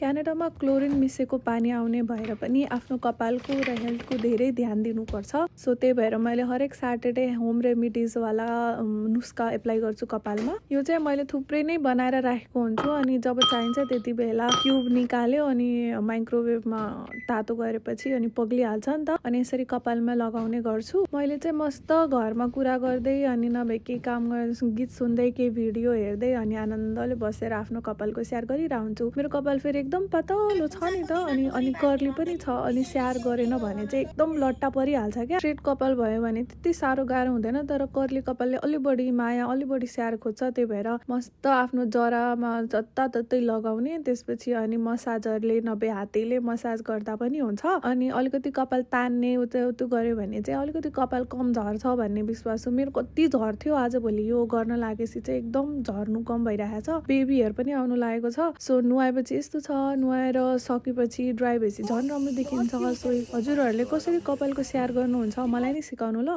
क्यानाडामा chlorine मिसेको पानी आउने भएर पनि आफ्नो कपालको र हेल्थको धेरै ध्यान दिनुपर्छ। सो त्यही भएर मैले हरेक सैटरडे होम रेमिडिजवाला नुस्खा एप्लाई गर्छु कपालमा। यो चाहिँ मैले थुप्रै नै बनाएर राखेको हुन्छु अनि जब चाहिन्छ त्यति बेला क्युब निकाल्यो अनि माइक्रोवेभमा तातो गरेपछि अनि पग्लिहाल्छ नि त, अनि यसरी कपालमा लगाउने गर्छु। मैले चाहिँ मस्त घरमा कुरा गर्दै अनि नभए केही काम गीत सुन्दै केही भिडियो हेर्दै अनि आनन्दले बसेर आफ्नो कपालको स्याहार गरिरहन्छु हुन्छु। मेरो कपाल फेरि एकदम पातलो छ नि त, अनि कर्ली पनि छ। अनि स्याहार गरेन भने चाहिँ एकदम लट्टा परिहाल्छ क्या। स्ट्रेट कपाल भयो भने त्यति साह्रो गाह्रो हुँदैन, तर कर्ली कपालले अलि बढी माया अलि बढी स्याहार खोज्छ। त्यही भएर मस्त आफ्नो जरामा जताततै लगाउने, त्यसपछि अनि मसाजरले नभए हातैले मसाज गर्दा पनि हुन्छ। अनि अलिकति कपाल तान्ने उतु गर्यो भने चाहिँ अलिकति कपाल कम झर्छ भन्ने विश्वास हो। मेरो कति झर्थ्यो, आजभोलि यो गर्न लागेपछि चाहिँ एकदम झर्नु कम भइरहेको छ। बेबी हेयर पनि आउनु लागेको छ। सो नुहाएपछि यस्तो छ, नुहाएर सकेपछि ड्राई भएपछि झन् राम्रो देखिन्छ। सो हजुरहरूले कसरी कपालको स्याहार गर्नुहुन्छ मलाई नै सिकाउनु ल।